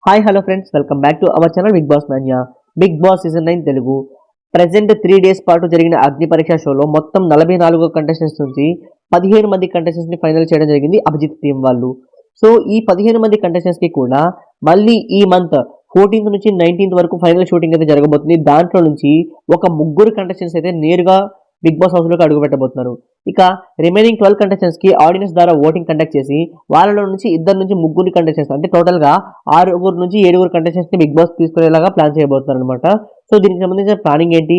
Hi hello friends, welcome back to our channel big boss Manya. Big boss season 9 Telugu present 3 days పాటు జరిగిన అగ్ని పరీక్ష షోలో మొత్తం 44 కంటెస్టెంట్స్ నుంచి 15 మంది కంటెస్టెంట్స్ ని ఫైనల్ చేయడం జరిగింది అభిజిత్ టీం వాళ్ళు. సో ఈ 15 మంది కంటెస్టెంట్స్ కి కూడా మళ్ళీ ఈ మంత్ 14th నుంచి 19th వరకు ఫైనల్ షూటింగ్ అయితే జరగబోతుంది. దాంట్లో నుంచి ఒక ముగ్గురు కంటెస్టెంట్స్ అయితే నేరుగా బిగ్ బాస్ హౌస్ లోకి అడుగు పెట్టబోతున్నారు. ఇక రిమైనింగ్ 12 కంటెస్టెంట్స్ కి ఆడియన్స్ ద్వారా ఓటింగ్ కండక్ట్ చేసి వాళ్ళలో నుంచి ఇద్దరు నుంచి ముగ్గురు కంటెస్టెంట్స్ అంటే టోటల్ గా 6 నుంచి 7 కంటెస్టెంట్స్ ని బిగ్ బాస్ తీసుకునేలాగా ప్లాన్ చేయబోతున్నారు అనమాట. సో దీనికి సంబంధించిన ప్లానింగ్ ఏంటి,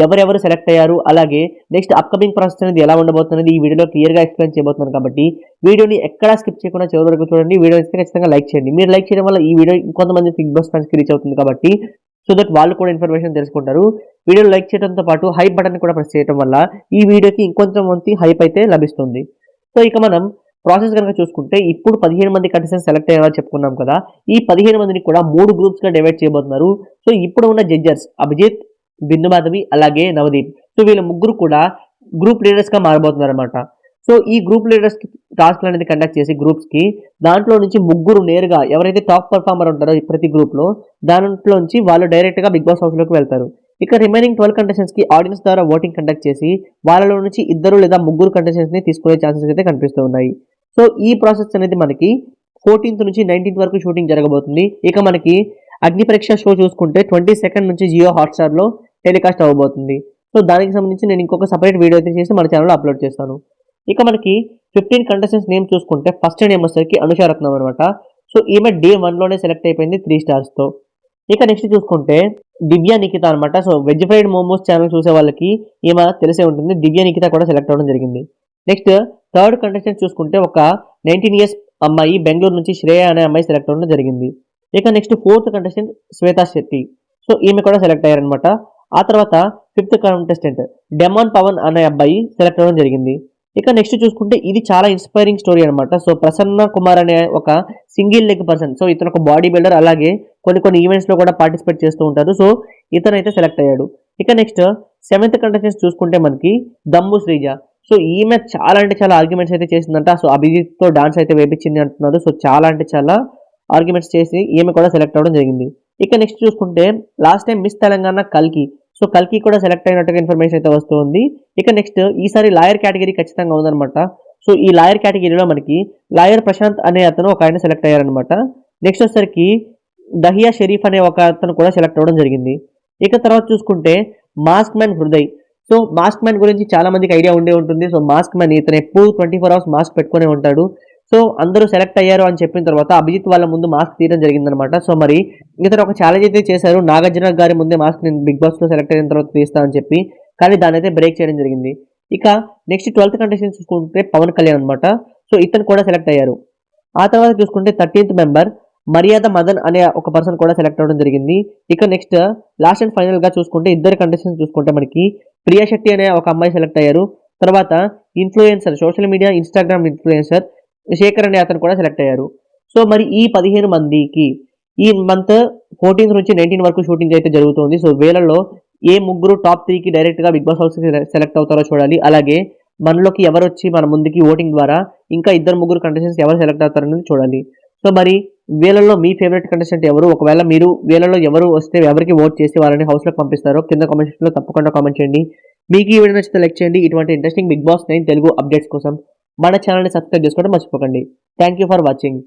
ఎవరెవరు సెలెక్ట్ అయ్యారు, అలాగే నెక్స్ట్ అప్కమింగ్ ప్రాసెస్ అనేది ఎలా ఉండబోతున్నది ఈ వీడియోలో క్లియర్ గా ఎక్స్ప్లెయిన్ చేయబోతున్నాను. కాబట్టి వీడియోని ఎక్కడా స్కిప్ చేయకుండా చివరి వరకు చూడండి. వీడియో ఇస్తే ఖచ్చితంగా లైక్ చేయండి. మీరు లైక్ చేయడం వల్ల ఈ వీడియో ఇంకొంతమంది బిగ్ బాస్ ఫ్యాన్స్ కి రీచ్ అవుతుంది కాబట్టి సో దట్ వాళ్ళు కూడా ఇన్ఫర్మేషన్ తెలుసుకుంటారు. వీడియో లైక్ చేయడంతో పాటు హైప్ బటన్ కూడా ప్రెస్ చేయడం వల్ల ఈ వీడియోకి ఇంకొంచెం మంది హైప్ అయితే లభిస్తుంది. సో ఇక మనం ప్రాసెస్ కనుక చూసుకుంటే ఇప్పుడు 15 మంది కంటెస్టెంట్స్ సెలెక్ట్ అయ్యారో చెప్పుకున్నాం కదా. ఈ 15 మందిని కూడా 3 గ్రూప్స్ గా డివైడ్ చేయబోతున్నారు. సో ఇప్పుడు ఉన్న జడ్జర్స్ అభిజిత్, బిందు మాధవి అలాగే నవదీప్. సో వీళ్ళ ముగ్గురు కూడా గ్రూప్ లీడర్స్ గా మారబోతున్నారు అనమాట. సో ఈ గ్రూప్ లీడర్స్ టాస్క్ అనేది కండక్ట్ చేసి గ్రూప్స్ కి దాంట్లో నుంచి ముగ్గురు నేరుగా ఎవరైతే టాప్ పర్ఫార్మర్ ఉంటారో ప్రతి గ్రూప్ లో దాంట్లో నుంచి వాళ్ళు డైరెక్ట్ గా బిగ్ బాస్ హౌస్ లోకి వెళ్తారు. ఇక రిమైనింగ్ 12 కంటెస్టెంట్స్ కి ఆడియన్స్ ద్వారా ఓటింగ్ కండక్ట్ చేసి వాళ్ళలో నుంచి ఇద్దరు లేదా ముగ్గురు కంటెస్టెంట్స్ ని తీసుకునే ఛాన్సెస్ అయితే కనిపిస్తూ ఉన్నాయి. సో ఈ ప్రాసెస్ అనేది మనకి 14th నుంచి 19th వరకు షూటింగ్ జరగబోతుంది. ఇక మనకి అగ్ని పరీక్ష షో చూసుకుంటే 22nd నుంచి జియో హాట్స్టార్ లో టెలికాస్ట్ అవ్వబోతుంది. సో దానికి సంబంధించి నేను ఇంకొక సపరేట్ వీడియో అయితే చేసి మన ఛానల్లో అప్లోడ్ చేస్తాను. ఇక మనకి 15 కంటెస్టెంట్స్ నేమ్ చూసుకుంటే ఫస్ట్ నేమ్ వచ్చేసరికి అనుషారత్నం అనమాట. సో ఈమె డే 1 లోనే సెలెక్ట్ అయిపోయింది 3 stars తో. ఇక నెక్స్ట్ చూసుకుంటే దివ్య నిఖిత అనమాట. So veg fried momos channel చూసే వాళ్ళకి ఈమె తెలిసే ఉంటుంది. దివ్య నిఖిత కూడా సెలెక్ట్ అవ్వడం జరిగింది. నెక్స్ట్ థర్డ్ కంటెస్టెంట్ చూసుకుంటే ఒక 19 years అమ్మాయి బెంగళూరు నుంచి శ్రేయ అనే అమ్మాయి సెలెక్ట్ అవ్వడం జరిగింది. ఇక next fourth contestant Shweta Shetty. So ఈమె కూడా సెలెక్ట్ అయ్యారనమాట. ఆ తర్వాత 5th కంటెస్టెంట్ డెమాన్ పవన్ అనే అబ్బాయి సెలెక్ట్ అవ్వడం జరిగింది. ఇక నెక్స్ట్ చూసుకుంటే ఇది చాలా ఇన్స్పైరింగ్ స్టోరీ అనమాట. సో ప్రసన్న కుమార్ అనే ఒక సింగిల్ లెగ్ పర్సన్. సో ఇతను ఒక బాడీ బిల్డర్, అలాగే కొన్ని ఈవెంట్స్ లో కూడా పార్టిసిపేట్ చేస్తూ ఉంటారు. సో ఇతను అయితే సెలెక్ట్ అయ్యాడు. ఇక నెక్స్ట్ 7th కంటెస్టెంట్ చూసుకుంటే మనకి దమ్ము శ్రీజ. సో ఈమె చాలా అంటే చాలా ఆర్గ్యుమెంట్స్ అయితే చేసిందంట. సో అభిజిత్ తో డాన్స్ అయితే వేపించింది అంటున్నారు. సో చాలా అంటే చాలా ఆర్గ్యుమెంట్స్ చేసి ఈమె కూడా సెలెక్ట్ అవ్వడం జరిగింది. ఇక నెక్స్ట్ చూసుకుంటే లాస్ట్ టైం మిస్ తెలంగాణ కల్కి. సో కల్కి కూడా సెలెక్ట్ అయినట్టుగా ఇన్ఫర్మేషన్ అయితే వస్తుంది. ఇక నెక్స్ట్ ఈసారి లాయర్ కేటగిరీ ఖచ్చితంగా ఉందన్నమాట. సో ఈ లాయర్ కేటగిరీలో మనకి లాయర్ ప్రశాంత్ అనే అతను ఒక ఆయన సెలెక్ట్ అయ్యారనమాట. నెక్స్ట్ వచ్చేసరికి దహియా షరీఫ్ అనే ఒక అతను కూడా సెలెక్ట్ అవ్వడం జరిగింది. ఇక తర్వాత చూసుకుంటే mask man Hriday. So mask man గురించి చాలా మందికి ఐడియా ఉండే ఉంటుంది. సో మాస్క్ మ్యాన్ ఇతను ఎప్పుడు 24 hours మాస్క్ పెట్టుకునే ఉంటాడు. సో అందరూ సెలెక్ట్ అయ్యారు అని చెప్పిన తర్వాత అభిజిత్ వాళ్ళ ముందు మాస్క్ తీయడం జరిగిందనమాట. సో మరి ఇతను ఒక ఛాలెంజ్ అయితే చేశారు, నాగార్జున గారి ముందే మాస్క్ నేను బిగ్ బాస్ లో సెలెక్ట్ అయిన తర్వాత తీస్తా అని చెప్పి. కానీ దాని అయితే బ్రేక్ చేయడం జరిగింది. ఇక నెక్స్ట్ 12th కంటెస్టెంట్ చూసుకుంటే పవన్ కళ్యాణ్ అనమాట. సో ఇతను కూడా సెలెక్ట్ అయ్యారు. ఆ తర్వాత చూసుకుంటే 13th మెంబర్ మర్యాద మదన్ అనే ఒక పర్సన్ కూడా సెలెక్ట్ అవ్వడం జరిగింది. ఇక నెక్స్ట్ లాస్ట్ అండ్ ఫైనల్ గా చూసుకుంటే ఇద్దరు కంటెస్టెంట్స్ చూసుకుంటే మనకి ప్రియా శెట్టి అనే ఒక అమ్మాయి సెలెక్ట్ అయ్యారు. తర్వాత influencer, social media Instagram influencer Shekhar అనే అతను కూడా సెలెక్ట్ అయ్యారు. సో మరి ఈ 15 మందికి ఈ మంత్ 14th నుంచి 19 వరకు షూటింగ్ అయితే జరుగుతుంది. సో వేళల్లో ఏ ముగ్గురు టాప్ 3కి డైరెక్ట్ గా బిగ్ బాస్ హౌస్ సెలెక్ట్ అవుతారో చూడాలి. అలాగే మనలోకి ఎవరు వచ్చి మన ముందుకి ఓటింగ్ ద్వారా ఇంకా ఇద్దరు ముగ్గురు కంటెస్టెంట్స్ ఎవరు సెలెక్ట్ అవుతారని చూడాలి. సో మరి వీళ్ళలో మీ ఫేవరెట్ కంటెస్టెంట్ ఎవరు, ఒకవేళ మీరు వీళ్ళలో ఎవరు వస్తే ఎవరికి ఓట్ చేసి వాళ్ళని హౌస్ లోకి పంపిస్తారో కింద కామెంట్ సెక్షన్ లో తప్పకుండా కామెంట్ చేయండి. మీకు ఈ వీడియో నచ్చితే లైక్ చేయండి. ఇటువంటి interesting big boss 9 Telugu updates కోసం మన ఛానల్ని సబ్స్క్రైబ్ చేసుకోవడం మర్చిపోకండి. Thank you for watching.